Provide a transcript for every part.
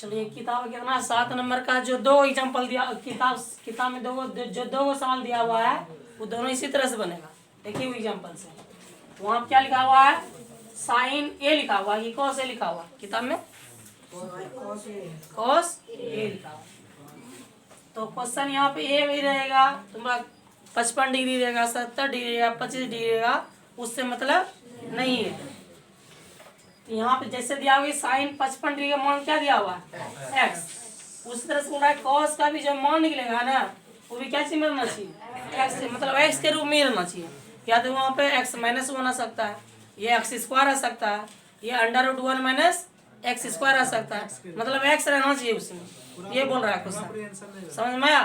चलिए किताब कितना 7 नंबर का जो 2 एग्जाम्पल दिया किताब में जो 2 सवाल दिया हुआ है वो दोनों इसी तरह से बनेगा। देखिए वो एग्जाम्पल से वहाँ क्या लिखा हुआ है, साइन ए लिखा हुआ है कि कॉस ए लिखा हुआ किताब में, कॉस ए लिखा हुआ। तो क्वेश्चन यहाँ पे ए भी रहेगा तुम्हारा 55 डिग्री रहेगा, 70 डिग्री रहेगा, 25 डिग्री रहेगा, उससे मतलब नहीं है। तो यहाँ पे जैसे दिया हुआ साइन 55 डिग्री का मान क्या दिया हुआ है एक्स, उसी तरह से बोल रहा है कॉस का भी जो मान निकलेगा ना वो भी क्या चीज में रहना चाहिए एक्स, मतलब एक्स के रूप में ही रहना चाहिए। या तो वहाँ पे एक्स माइनस 1 आ सकता है, ये एक्स स्क्वायर आ सकता है, ये √1 माइनस एक्स स्क्वायर आ सकता है, मतलब एक्स रहना चाहिए उसमें। ये बोल रहा है क्वेश्चन, समझ में आया?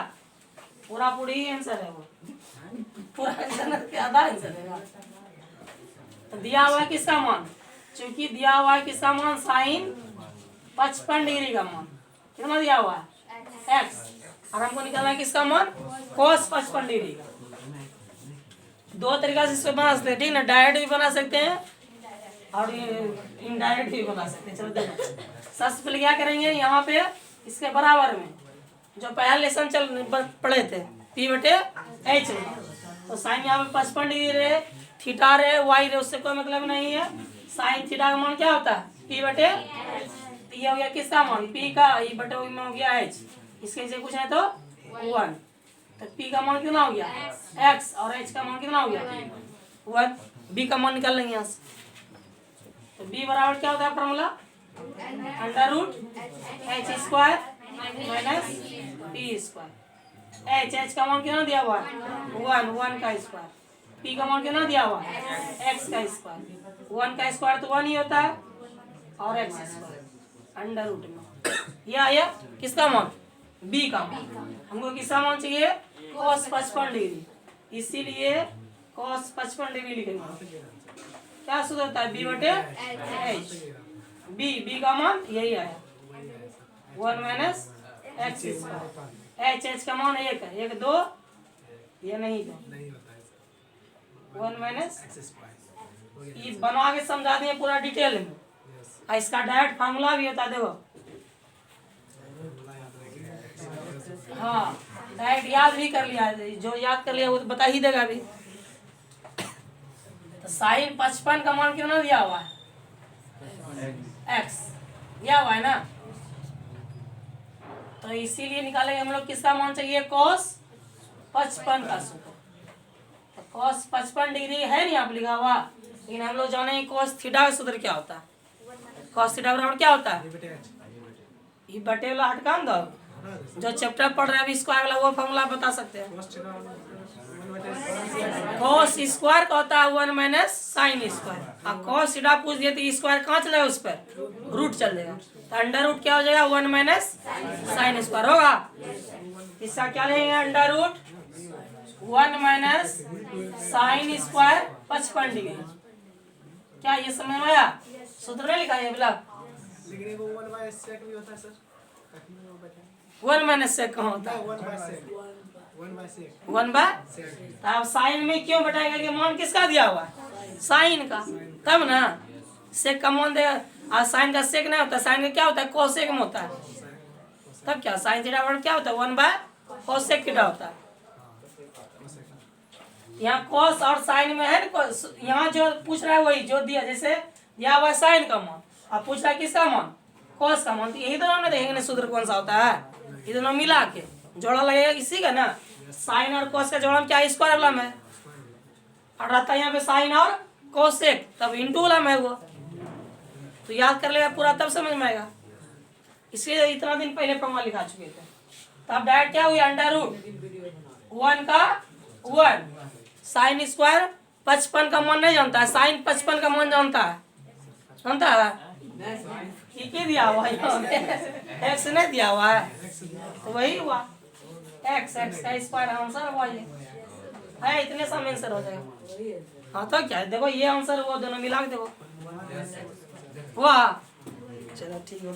पूरा पूरी आंसर है वो, पूरा आंसर आधा आंसर है। तो दिया हुआ है किसका मान, चूंकि दिया हुआ है किसका मान साइन 55 डिग्री का मान कितना दिया हुआ है एक्स, और हमको निकालना है किसका मान cos 55 डिग्री का। 2 तरीका से इसको बना सकते हैं, ठीक ना, डायरेक्ट भी बना सकते हैं और इनडायरेक्ट भी बना सकते हैं। चलो देखो सबसे पहले क्या करेंगे, यहाँ पे इसके बराबर में जो पहला लेसन पढ़े थे P/H में, तो साइन यहाँ पे 55 डिग्री रहे, थीटा रहे, वाई रहे, उससे कोई मतलब नहीं है। साइन थीटा का मान क्या होता है P/, ये हो गया किसका मान P का, ये बटे में हो गया H, इसके से कुछ है तो 1, तो P का मान कितना हो गया x और H का मान कितना हो गया 1, B का मान निकाल लेंगे यहाँ से। तो B बराबर क्या होता है formula, √H² minus P²। H का मान कितना दिया हुआ है 1 का स्क्वायर, P का मान कितना दिया हुआ है x का स्क्वायर, 1 का स्क्वायर तो 1 ही होता है और x² √में। यह आया किसका मान B का मान। हमको किसका मान चाहिए cos 55 डिग्री, इसीलिए cos 55 डिग्री लिखेंगे। क्या सूत्र होता है B/H, B का मान यही आया 1 माइनस x²। H का मान 1 है, 1 2 ये नहीं 1 माइनस, ये बनवा के समझा दिए पूरा डिटेल में, और इसका डायरेक्ट फार्मूला भी होता है देखो। हाँ डायरेक्ट याद भी कर लिया, जो याद कर लिया वो तो बता ही देगा अभी। तो साइन 55 का मान कितना दिया हुआ है x दिया हुआ है ना, तो इसीलिए निकालेंगे हम लोग किसका मान चाहिए cos 55 का सूत्र। तो cos 55 डिग्री है नहीं आप लिखा हुआ, लेकिन हम लोग जाने cos थीटा का सूत्र क्या होता है। cos थीटा बराबर क्या होता है, ये बटे वाला हटका दो, जो चैप्टर पढ़ रहे हैं अभी स्क्वायर वाला वो फॉर्मूला बता सकते हैं। cos स्क्वायर का होता है 1 माइनस साइन स्क्वायर, और cos थीटा पूछ दिए तो स्क्वायर कहाँ चलेगा, उस पर रूट चल जाएगा, तो अंडर रूट क्या हो जाएगा 1 माइनस साइन स्क्वायर होगा। इसका क्या लेंगे √1 माइनस साइन स्क्वायर 55 डिग्री। क्या ये समझ में आया, सूत्र में लिखा है बोला, लेकिन वो 1 बाय सेक भी होता है सर, 1 माइनस सेक कहाँ होता है 1 बाय सेक, 1 बाय, तो आप साइन में क्यों बताएगा कि मान किसका दिया हुआ है साइन का, तब ना सेक का मान देगा, और साइन का सेक नहीं होता, साइन का क्या होता है कोसेक में होता है, तब क्या साइन थीटा बराबर क्या होता है 1 बाय कोसेक थीटा होता है। यहाँ कोस और साइन में है ना, यहाँ जो पूछ रहा है वही जो दिया, जैसे दिया हुआ साइन का मान और पूछ रहा है किसका मान कोस का मान, तो यही दोनों में देखेंगे सूत्र कौन सा होता है, ये दोनों मिला के जोड़ा लगेगा इसी का ना, साइन और कोस का जोड़ा क्या स्क्वायर वाला में, और रहता है यहाँ पे साइन और कोसेक, तब इंटू वाला में वो, तो याद कर लेगा पूरा तब समझ में आएगा। इसलिए इतना दिन पहले फॉर्मूला लिखा चुके थे। तब डायरेक्ट क्या हुई √1 का 1 साइन स्क्वायर 55 का मान नहीं जानता है, साइन 55 का मान जानता है, जानता है ठीक ही दिया हुआ है, एक्स नहीं दिया हुआ है, तो वही हुआ एक्स का स्क्वायर आंसर हुआ ये है, इतने सब आंसर हो जाएगा। हाँ तो क्या है देखो ये आंसर हुआ, दोनों मिला के देखो वाह, चलो ठीक है।